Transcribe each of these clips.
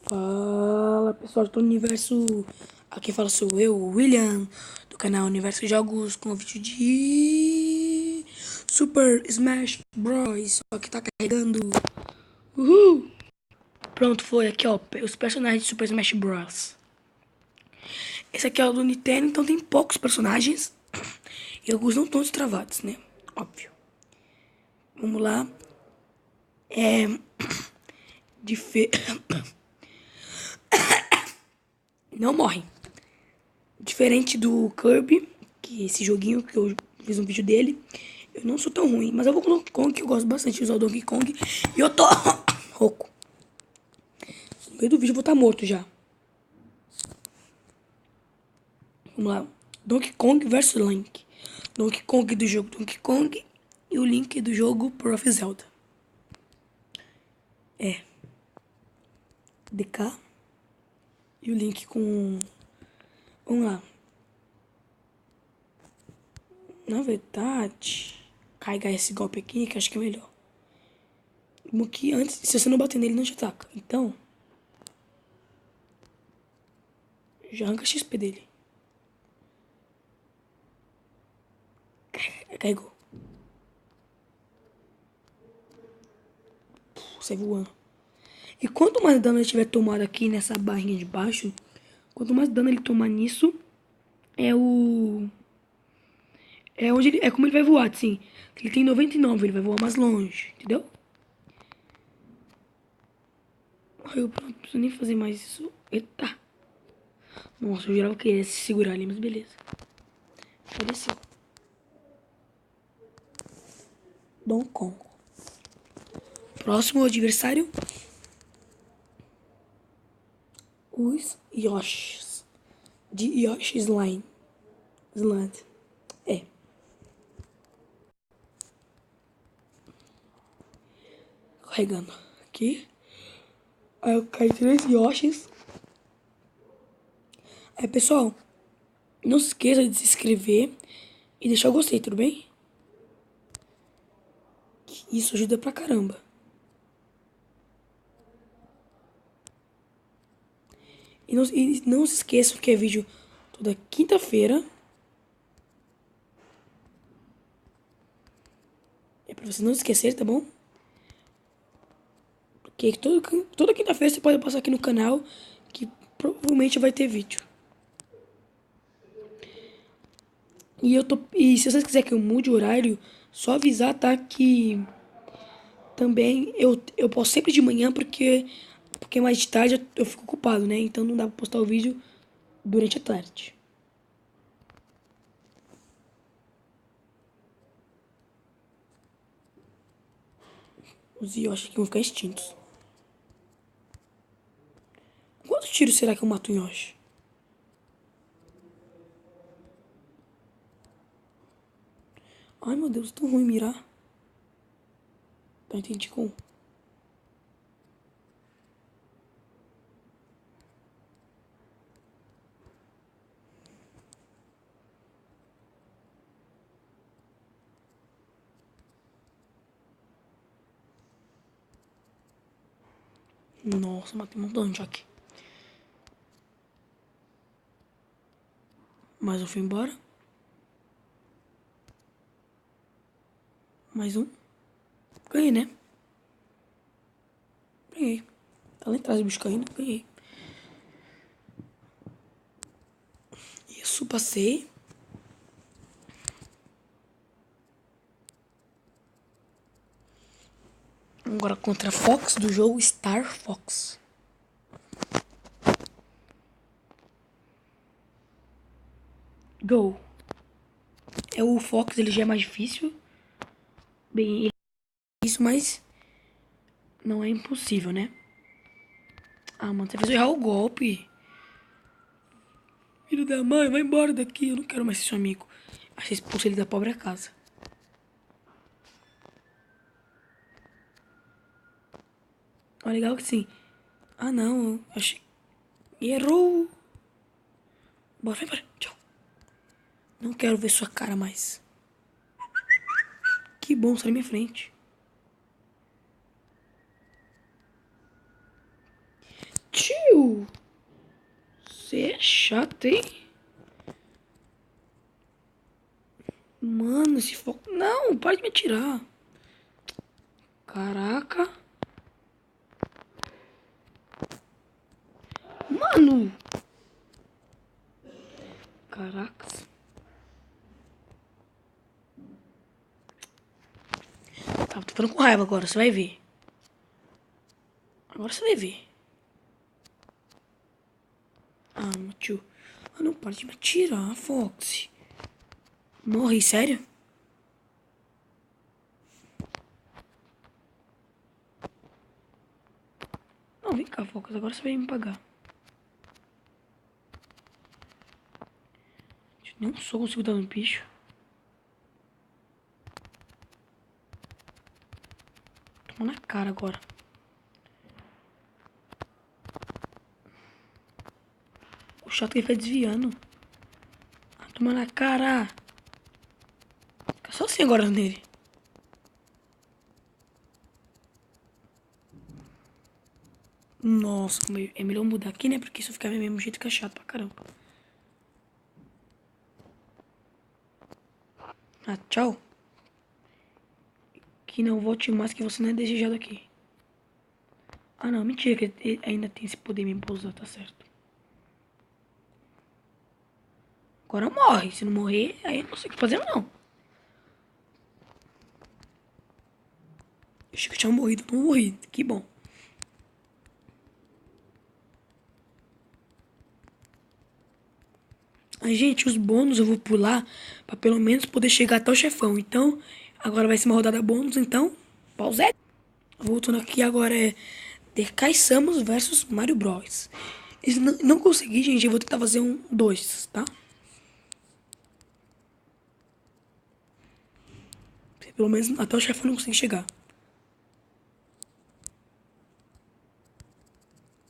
Fala pessoal, estou no universo. Aqui fala sou eu, William, do canal Universo Jogos, com o vídeo de Super Smash Bros. Só que tá carregando. Uhul! Pronto, foi aqui ó, os personagens de Super Smash Bros. Esse aqui é o do Nintendo, então tem poucos personagens e alguns não estão destravados, né? Óbvio. Vamos lá. É. De fe... Não morrem. Diferente do Kirby, que esse joguinho que eu fiz um vídeo dele, eu não sou tão ruim. Mas eu vou com o Donkey Kong, que eu gosto bastante de usar o Donkey Kong. E eu tô rouco. No meio do vídeo eu vou estar morto já. Vamos lá. Donkey Kong versus Link. Donkey Kong do jogo Donkey Kong e o Link do jogo Breath of Zelda. É. DK. E o Link com... Vamos lá. Na verdade, carregar esse golpe aqui, que eu acho que é melhor. Como que antes, se você não bater nele, não te ataca. Então, já arranca XP dele. Carregou. Sai voando. E quanto mais dano ele tiver tomado aqui nessa barrinha de baixo, quanto mais dano ele tomar nisso, é o... É onde ele... É como ele vai voar, assim. Ele tem 99, ele vai voar mais longe, entendeu? Eu não preciso nem fazer mais isso. Eita. Nossa, eu jurava que ia se segurar ali, mas beleza. Já desceu. Donkey Kong. Próximo adversário. Os Yoshis. De Yoshi's Line. Island. É. Carregando. Aqui. Aí eu caí 3 Yoshis. Aí, pessoal, não se esqueça de se inscrever e deixar o gostei, tudo bem? Isso ajuda pra caramba. E não se esqueçam que é vídeo toda quinta-feira. É pra você não esquecer, tá bom? Porque toda quinta-feira você pode passar aqui no canal que provavelmente vai ter vídeo. E se vocês quiserem que eu mude o horário, só avisar, tá? Que também eu posto sempre de manhã porque mais de tarde eu fico ocupado, né? Então não dá pra postar o vídeo durante a tarde. Os Yoshi aqui vão ficar extintos. Quantos tiros será que eu mato um Yoshi? Ai meu Deus, tão ruim mirar. Tá, entendi como. Nossa, matei um montão de aqui. Mas eu fui embora. Mais um. Ganhei, né? Ganhei. Tá lá atrás do bicho caindo. Ganhei. Isso, passei. Agora contra a Fox do jogo Star Fox. Go. É o Fox, ele já é mais difícil. Bem, isso, mas não é impossível, né? Ah, mano, você fez eu errar o golpe. Filho da mãe, vai embora daqui. Eu não quero mais ser seu amigo. Achei expulso ele da pobre casa. Ó, legal que sim. Ah, não. Eu achei... Errou. Bora, vai embora. Tchau. Não quero ver sua cara mais. Que bom, sai na minha frente. Tchau. Mano! Você é chato, hein? Mano, esse foco... Não, para de me atirar. Caraca. Mano! Caracas. Tá, tô ficando com raiva agora, você vai ver. Agora você vai ver. Ah, meu tio. Ah, não, para de me atirar, Fox. Morre, sério? Não, vem cá, Fox. Agora você vai me pagar. Nem um soco consigo dar no bicho. Toma na cara agora. O chato que ele foi desviando. Ah, toma na cara. Fica só assim agora nele. Nossa, é melhor mudar aqui, né? Porque se eu ficar do mesmo jeito fica chato pra caramba. Ah, tchau. Que não volte mais, que você não é desejado aqui. Ah, não, mentira, que ele ainda tem esse poder me pousar, tá certo. Agora morre. Se não morrer, aí eu não sei o que fazer, não. Eu achei que eu tinha morrido, não morri. Que bom. Aí, gente, os bônus eu vou pular pra pelo menos poder chegar até o chefão. Então, agora vai ser uma rodada bônus, então, pausé. Voltando aqui agora é Decai Samus versus Mario Bros. Se não consegui, gente, eu vou tentar fazer um 2, tá? Pelo menos até o chefão não conseguir chegar.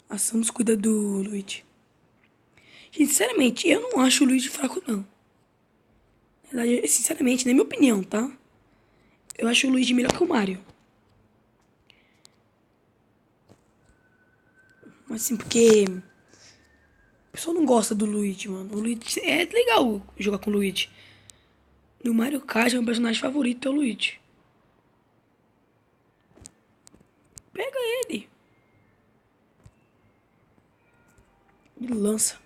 A Samus cuida do Luigi. Gente, sinceramente, eu não acho o Luigi fraco, não. Na verdade, sinceramente, na minha opinião, tá? Eu acho o Luigi melhor que o Mario. Mas assim, porque o pessoal não gosta do Luigi, mano. O Luigi é legal jogar com o Luigi. No Mario Kart, meu personagem favorito é o Luigi. Pega ele e lança.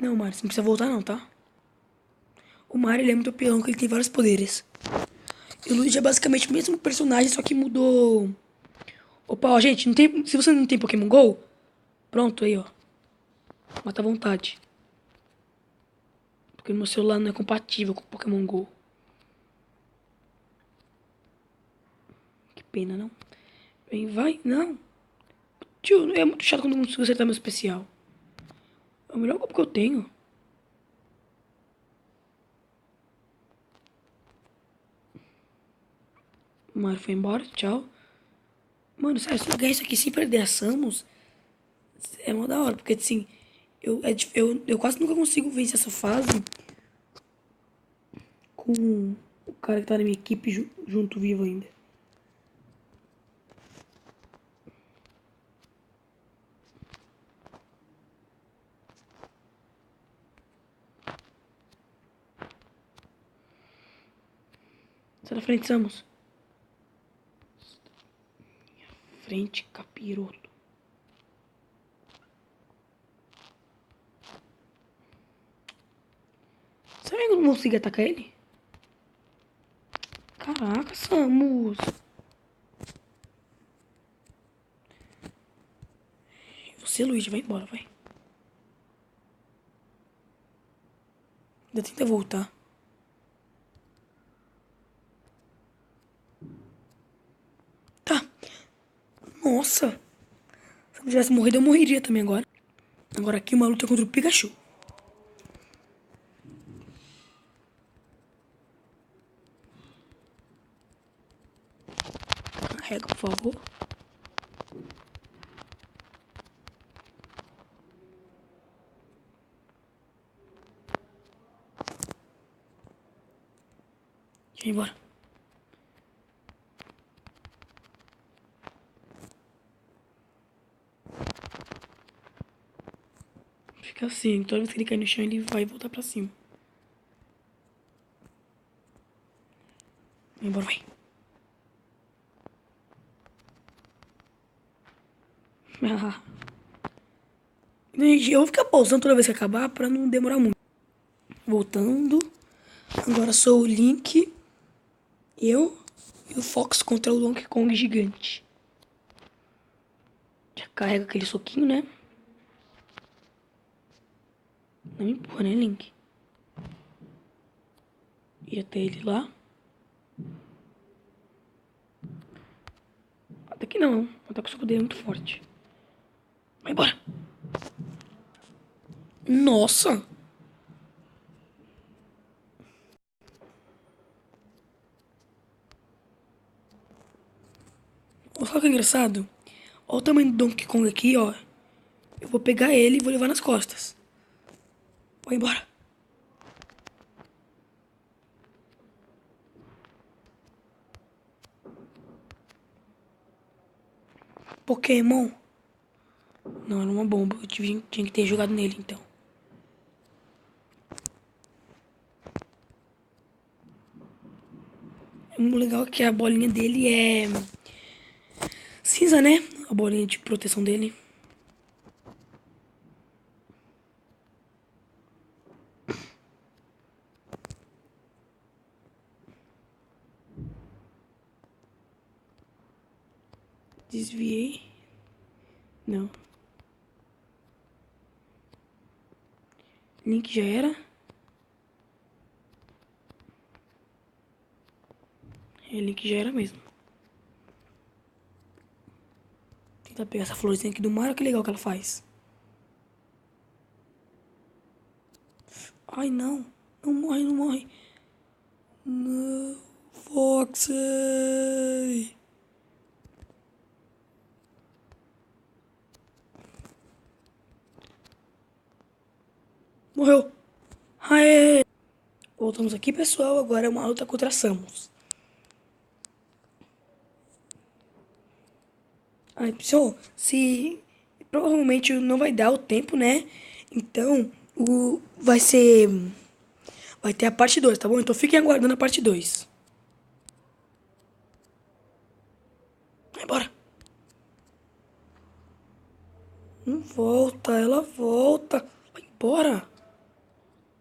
Não, Mario, você não precisa voltar não, tá? O Mario, ele é muito apelão, que ele tem vários poderes. E o Luigi é basicamente o mesmo personagem, só que mudou... Opa, ó, gente, não tem... se você não tem Pokémon GO, pronto aí, ó. Mata à vontade. Porque o meu celular não é compatível com o Pokémon GO. Que pena, não? Vem, vai, não. Tio, é muito chato quando eu não consigo acertar meu especial. É o melhor golpe que eu tenho. O Mario foi embora, tchau. Mano, sério, se eu ganhar isso aqui sem perder a Samus, é mó da hora. Porque, assim, eu quase nunca consigo vencer essa fase com o cara que tá na minha equipe junto vivo ainda. Sai da frente, Samus. Frente, capiroto. Será que eu não consigo atacar ele? Caraca, Samus. Você, Luigi, vai embora, vai. Ainda tenta voltar. Tá. Nossa. Se eu tivesse morrido, eu morreria também agora. Agora aqui uma luta contra o Pikachu. Carrega, por favor. Deixa eu ir embora. Fica assim, toda vez que ele cair no chão, ele vai voltar pra cima. Vai embora, vai. Gente, eu vou ficar pausando toda vez que acabar pra não demorar muito. Voltando. Agora sou o Link. Eu e o Fox contra o Donkey Kong gigante. Já carrega aquele soquinho, né? Não me empurra, né, Link? E até ele lá. Até que não. Até que o soco dele é muito forte. Vai embora. Nossa! Olha que engraçado. Olha o tamanho do Donkey Kong aqui, ó. Eu vou pegar ele e vou levar nas costas. Vai embora. Pokémon. Não, era uma bomba. Eu tinha que ter jogado nele, então. O legal é que a bolinha dele é cinza, né? A bolinha de proteção dele. Desviei. Não. Link já era. Link já era mesmo. Tentar pegar essa florzinha aqui do mar. Olha que legal que ela faz. Ai, não. Não morre, não morre. Não. Foxy. Morreu. Aê. Voltamos aqui, pessoal. Agora é uma luta contra Samus. Ai, pessoal, se provavelmente não vai dar o tempo, né? Então, vai ter a parte 2, tá bom? Então fiquem aguardando a parte 2. Vai embora. Não volta, ela volta. Vai embora.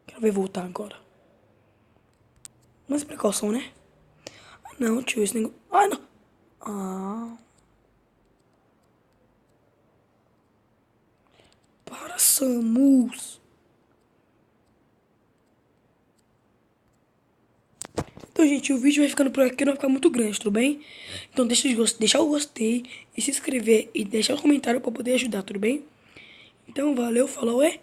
Quero ver voltar agora. Mas precaução, né? Ah, não, tio, esse negócio. Ah, não. Ah. Para, Samus. Então, gente, o vídeo vai ficando por aqui, não vai ficar muito grande, tudo bem? Então, deixar o gostei e se inscrever e deixar o comentário pra poder ajudar, tudo bem? Então, valeu, falou, é?